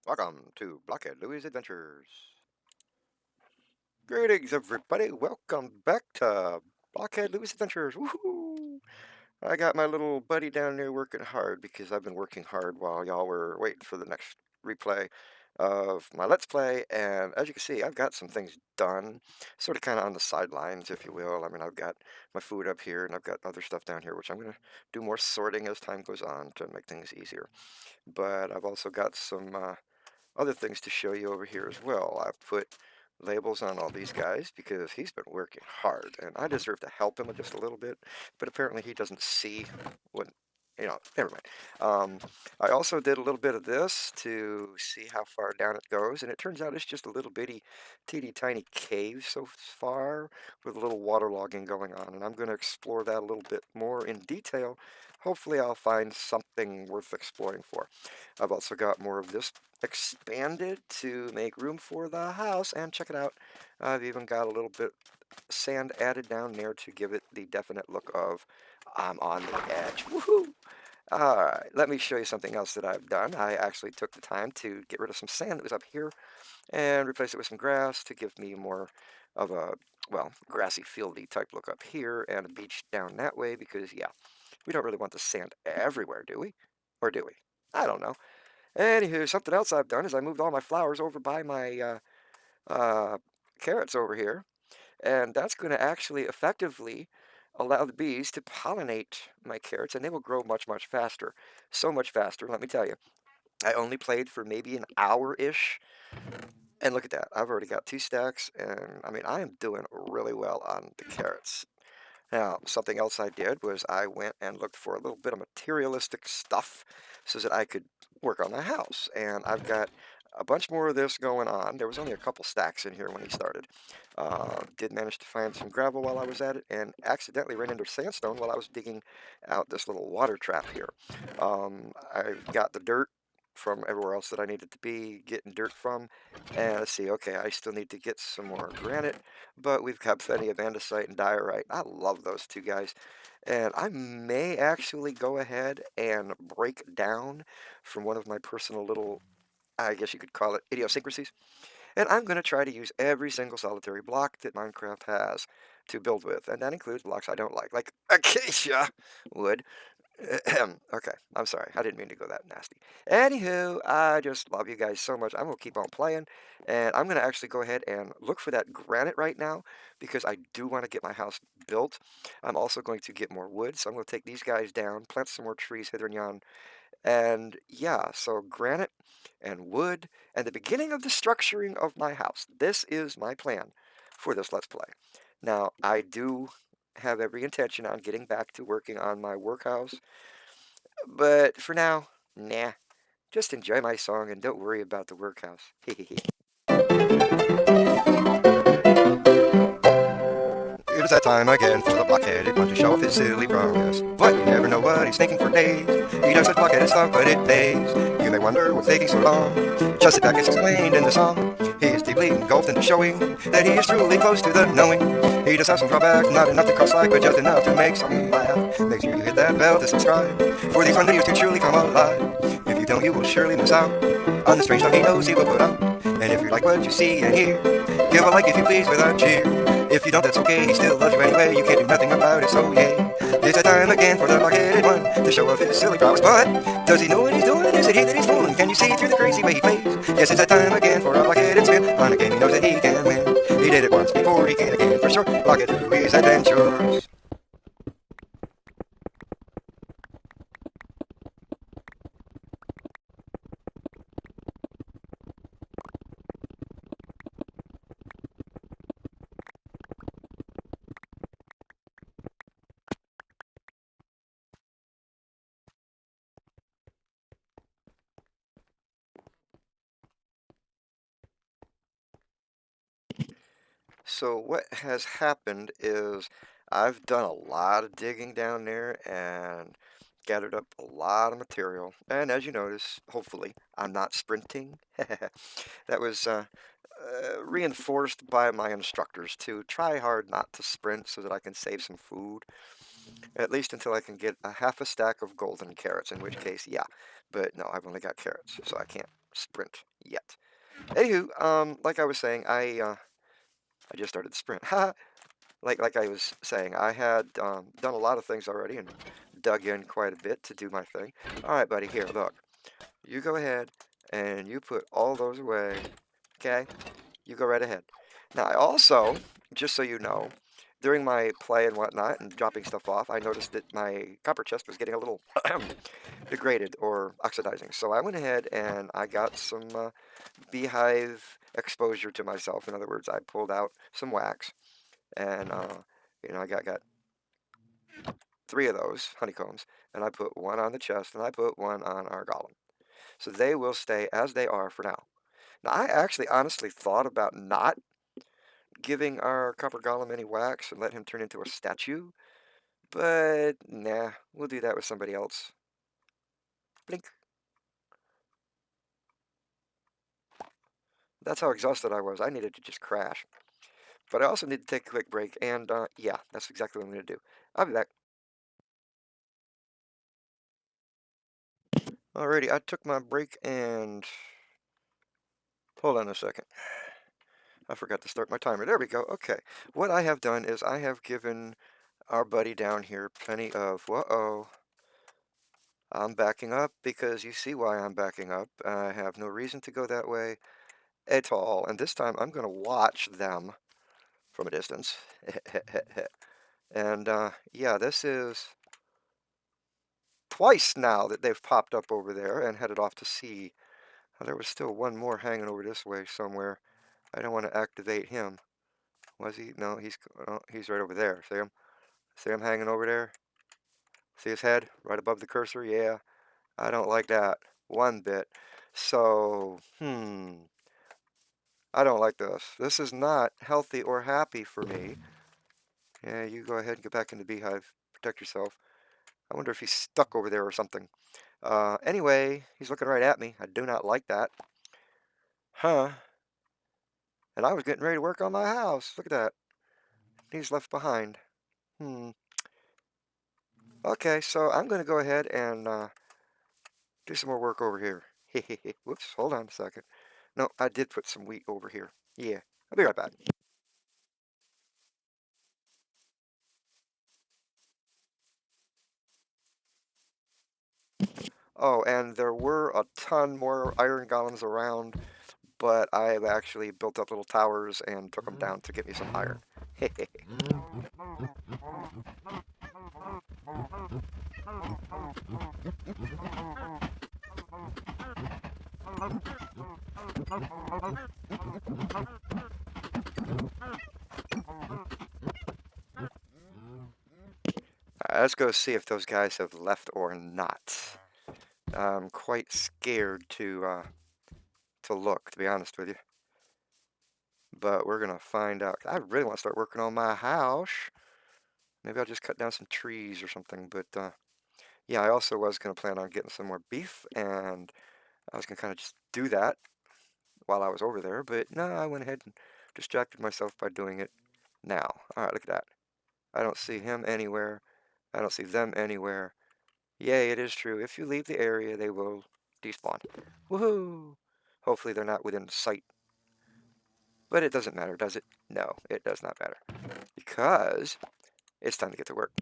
Welcome to BlockHeadLewie's Adventures. Greetings, everybody. Welcome back to BlockHeadLewie's Adventures. Woohoo! I got my little buddy down there working hard because I've been working hard while y'all were waiting for the next replay of my Let's Play. And as you can see, I've got some things done, sort of kind of on the sidelines, if you will. I mean, I've got my food up here and I've got other stuff down here, which I'm going to do more sorting as time goes on to make things easier. But I've also got some other things to show you over here as well. I've put labels on all these guys because he's been working hard and I deserve to help him just a little bit, but apparently he doesn't see what, never mind. I also did a little bit of this to see how far down it goes, and it turns out it's just a little bitty, teeny tiny cave so far with a little waterlogging going on, and I'm going to explore that a little bit more in detail. Hopefully I'll find something worth exploring for. I've also got more of this expanded to make room for the house, and check it out, I've even got a little bit sand added down there to give it the definite look of I'm on the edge. Woohoo! Alright, let me show you something else that I've done. I actually took the time to get rid of some sand that was up here and replace it with some grass to give me more of a, well, grassy fieldy type look up here and a beach down that way because, yeah, we don't really want the sand everywhere, do we? Or do we? I don't know. Anywho, something else I've done is I moved all my flowers over by my uh, carrots over here, and that's going to actually effectively allow the bees to pollinate my carrots, and they will grow much, much faster. So much faster, let me tell you. I only played for maybe an hour-ish, and look at that. I've already got 2 stacks, and I mean, I am doing really well on the carrots. Now, something else I did was I went and looked for a little bit of materialistic stuff so that I could work on my house. And I've got a bunch more of this going on. There was only a couple stacks in here when he started. Did manage to find some gravel while I was at it and accidentally ran into sandstone while I was digging out this little water trap here. I've got the dirt from everywhere else that I needed to be getting dirt from. And let's see, okay, I still need to get some more granite, but we've got plenty of andesite and diorite. I love those two guys. And I may actually go ahead and break down from one of my personal little, I guess you could call it idiosyncrasies. And I'm going to try to use every single solitary block that Minecraft has to build with. And that includes blocks I don't like acacia wood. Okay, I'm sorry. I didn't mean to go that nasty. Anywho, I just love you guys so much. I'm going to keep on playing, and I'm going to actually go ahead and look for that granite right now because I do want to get my house built. I'm also going to get more wood, so I'm going to take these guys down, plant some more trees hither and yon, and yeah, so granite and wood and the beginning of the structuring of my house. This is my plan for this Let's Play. Now, I do have every intention on getting back to working on my workhouse, but for now, nah. Just enjoy my song and don't worry about the workhouse. Hehehe. It is that time again for the blockheaded one to show off his silly progress. But you never know what he's thinking for days. He does such blockheaded stuff, but it pays. You may wonder what's taking so long. Just sit back as explained in the song. He is deeply engulfed in the showing that he is truly close to the knowing. He does have some drawbacks, not enough to cross like, but just enough to make some laugh. Make sure you hit that bell to subscribe for these fun videos to truly come alive. If you don't, you will surely miss out on the strange stuff he knows he will put out. And if you like what you see and hear, give a like if you please with a cheer. If you don't, that's okay, he still loves you anyway. You can't do nothing about it, so yay. It's a time again for the blockheaded one to show off his silly prowess. But does he know what he's doing? Is it he that he's fooling? Can you see through the crazy way he plays? Yes, it's a time again for a blockheaded spin on a game he knows that he can win. He did it once before, he can again for sure. BlockHeadLewie's Adventures. So what has happened is I've done a lot of digging down there and gathered up a lot of material. And as you notice, hopefully, I'm not sprinting. That was reinforced by my instructors to try hard not to sprint so that I can save some food, at least until I can get a half a stack of golden carrots, in which case, yeah. But no, I've only got carrots, so I can't sprint yet. Anywho, like I was saying, I just started the sprint. Like I was saying, I had done a lot of things already and dug in quite a bit to do my thing. All right, buddy, here, look. You go ahead and you put all those away. Okay? You go right ahead. Now, I also, just so you know, during my play and whatnot and dropping stuff off, I noticed that my copper chest was getting a little degraded or oxidizing. So I went ahead and I got some beehive exposure to myself. In other words, I pulled out some wax and, I got three of those honeycombs, and I put one on the chest and I put one on our golem. So they will stay as they are for now. Now, I actually honestly thought about not giving our copper golem any wax and let him turn into a statue, but nah, we'll do that with somebody else. Blink. That's how exhausted I was. I needed to just crash. But I also need to take a quick break, and yeah, that's exactly what I'm going to do. I'll be back. Alrighty, I took my break and hold on a second. I forgot to start my timer. There we go. Okay. What I have done is I have given our buddy down here plenty of, whoa, I'm backing up because you see why I'm backing up. I have no reason to go that way at all. And this time I'm going to watch them from a distance. And yeah, this is twice now that they've popped up over there and headed off to sea. There was still one more hanging over this way somewhere. I don't want to activate him. Was he? No, he's right over there. See him? See him hanging over there? See his head right above the cursor? Yeah, I don't like that one bit. So, I don't like this. This is not healthy or happy for me. Yeah, you go ahead and get back in the beehive. Protect yourself. I wonder if he's stuck over there or something. Anyway, he's looking right at me. I do not like that. Huh. And I was getting ready to work on my house. Look at that. He's left behind. Hmm. Okay, so I'm going to go ahead and do some more work over here. Whoops, hold on a second. No, I did put some wheat over here. Yeah, I'll be right back. Oh, and there were a ton more iron golems around, but I have actually built up little towers and took them down to get me some iron. Let's go see if those guys have left or not. I'm quite scared to look, to be honest with you. But we're gonna find out. I really want to start working on my house. Maybe I'll just cut down some trees or something. But yeah, I also was gonna plan on getting some more beef, and I was gonna kind of just do that while I was over there. But no, I went ahead and distracted myself by doing it now. All right, look at that. I don't see him anywhere. I don't see them anywhere. Yay, it is true. If you leave the area, they will despawn. Woohoo! Hopefully they're not within sight. But it doesn't matter, does it? No, it does not matter. Because it's time to get to work.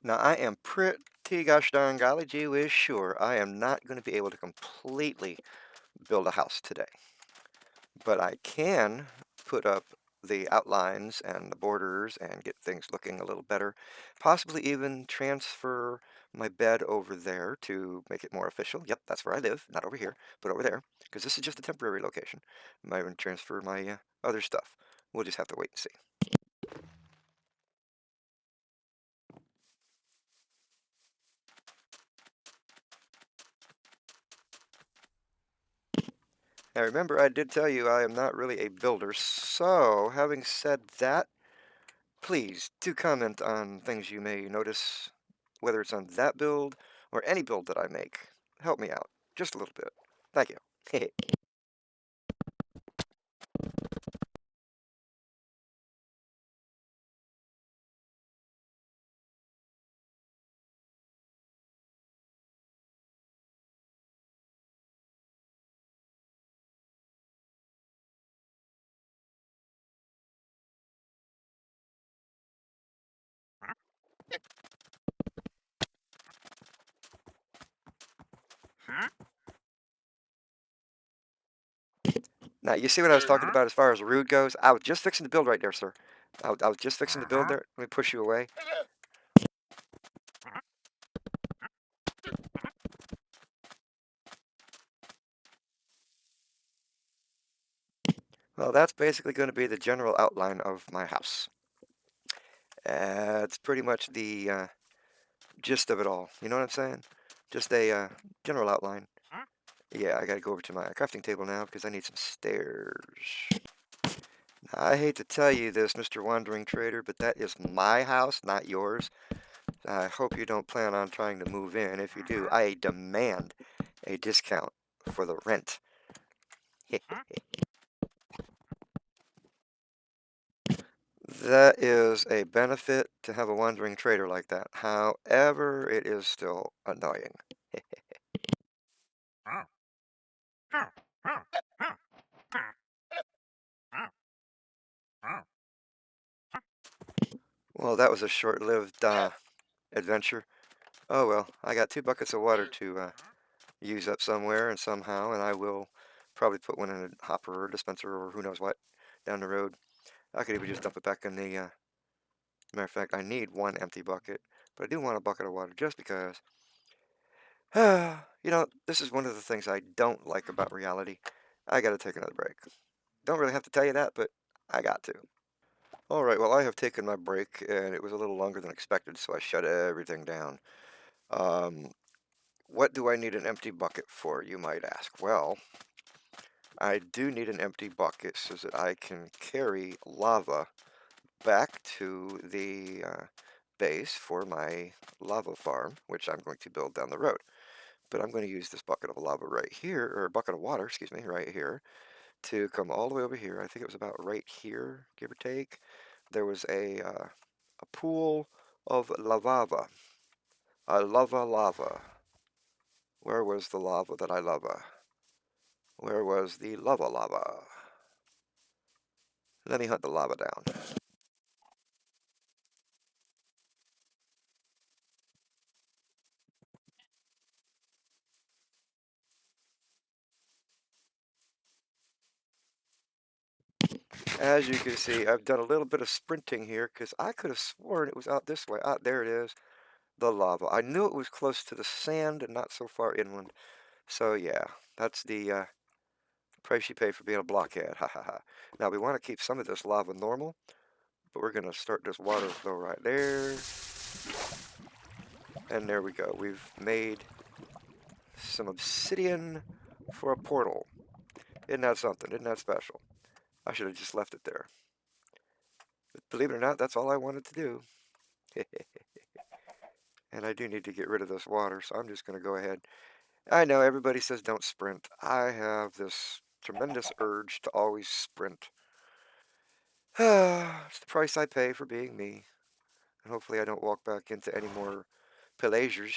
Now, I am pretty gosh darn golly gee whiz sure I am not going to be able to completely build a house today. But I can put up the outlines and the borders and get things looking a little better. Possibly even transfer my bed over there to make it more official. Yep, that's where I live, not over here, but over there, because this is just a temporary location. Might even transfer my other stuff We'll just have to wait and see. Now remember, I did tell you I am not really a builder, so having said that, please do comment on things you may notice, whether it's on that build or any build that I make. Help me out just a little bit. Thank you. Now, you see what I was talking about as far as rude goes? I was just fixing to build right there, sir. I was just fixing to build there. Let me push you away. Well, that's basically going to be the general outline of my house. It's pretty much the gist of it all. You know what I'm saying? Just a general outline. Yeah, I gotta go over to my crafting table now because I need some stairs. Now, I hate to tell you this, Mr. Wandering Trader, but that is my house, not yours. I hope you don't plan on trying to move in. If you do, I demand a discount for the rent. That is a benefit to have a wandering trader like that. However, it is still annoying. Well, that was a short-lived adventure. Oh well, I got 2 buckets of water to use up somewhere and somehow, and I will probably put one in a hopper or dispenser or who knows what down the road. I could even just dump it back in the, matter of fact, I need 1 empty bucket, but I do want a bucket of water just because. This is one of the things I don't like about reality. I gotta take another break. Don't really have to tell you that, but I got to. All right, well, I have taken my break, and it was a little longer than expected, so I shut everything down. Um, what do I need an empty bucket for, you might ask? Well, I do need an empty bucket so that I can carry lava back to the base for my lava farm, which I'm going to build down the road. But I'm going to use this bucket of lava right here, or bucket of water, excuse me, right here, to come all the way over here. I think it was about right here, give or take. There was a pool of lava. I lava lava. Where was the lava that I lava? Where was the lava? Let me hunt the lava down. As you can see, I've done a little bit of sprinting here because I could have sworn it was out this way. Ah, there it is, the lava. I knew it was close to the sand and not so far inland. So yeah, that's the price you pay for being a blockhead. Ha ha ha. Now we want to keep some of this lava normal, but we're going to start this water flow right there. And there we go. We've made some obsidian for a portal. Isn't that something? Isn't that special? I should have just left it there. But believe it or not, that's all I wanted to do. And I do need to get rid of this water, so I'm just going to go ahead. I know everybody says don't sprint. I have this tremendous urge to always sprint. It's the price I pay for being me. And hopefully I don't walk back into any more pillagers.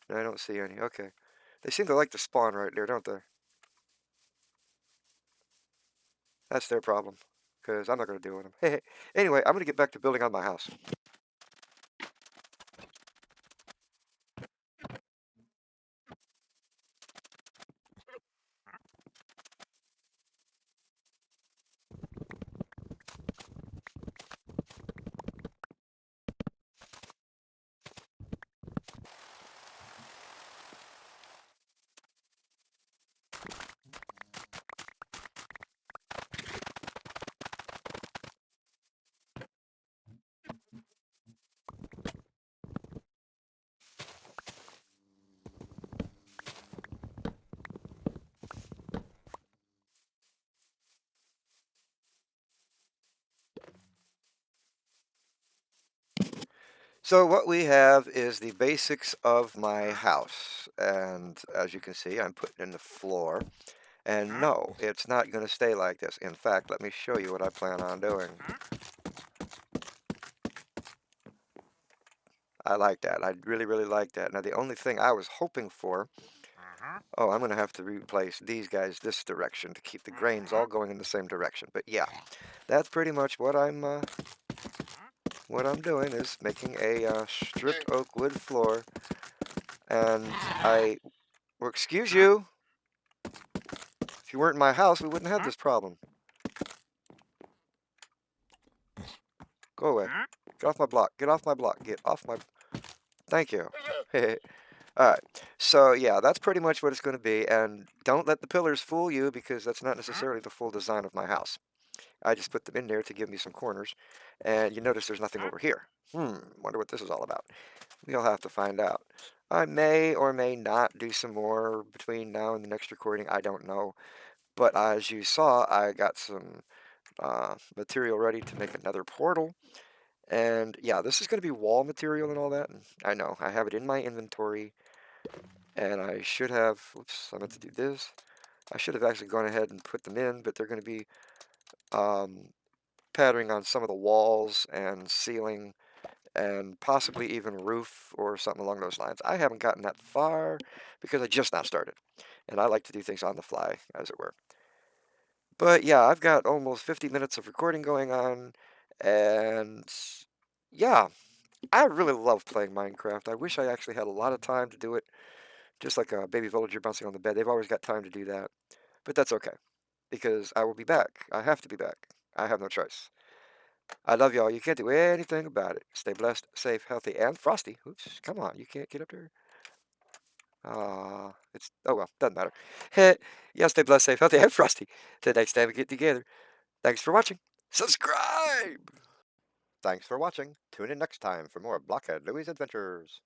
I don't see any. Okay. They seem to like to spawn right there, don't they? That's their problem. Because I'm not going to deal with them. Anyway, I'm going to get back to building on my house. So what we have is the basics of my house. And as you can see, I'm putting in the floor. And no, it's not going to stay like this. In fact, let me show you what I plan on doing. I like that. I really, really like that. Now, the only thing I was hoping for, oh, I'm going to have to replace these guys this direction to keep the grains all going in the same direction. But yeah, that's pretty much what I'm doing is making a stripped oak wood floor. And well, excuse you, if you weren't in my house, we wouldn't have this problem. Go away. Get off my block. Get off my block. Get off my... Thank you. Alright, so yeah, that's pretty much what it's going to be, and don't let the pillars fool you because that's not necessarily the full design of my house. I just put them in there to give me some corners, and you notice there's nothing over here. Wonder what this is all about. We'll have to find out. I may or may not do some more between now and the next recording, I don't know. But as you saw, I got some material ready to make another portal. And yeah, this is going to be wall material and all that. And I know, I have it in my inventory. And I should have, oops, I meant to do this. I should have actually gone ahead and put them in, but they're going to be patterning on some of the walls and ceiling and possibly even roof or something along those lines. I haven't gotten that far because I just now started. And I like to do things on the fly, as it were. But yeah, I've got almost 50 minutes of recording going on. And yeah, I really love playing Minecraft. I wish I actually had a lot of time to do it. Just like a baby villager bouncing on the bed. They've always got time to do that. But that's okay, because I will be back. I have to be back. I have no choice. I love y'all. You can't do anything about it. Stay blessed, safe, healthy, and frosty. Oops, come on. You can't get up there. Oh well, doesn't matter. Yeah, stay blessed, safe, healthy, and frosty. Till next time we get together. Thanks for watching. Subscribe! Thanks for watching. Tune in next time for more Blockhead Louie's Adventures.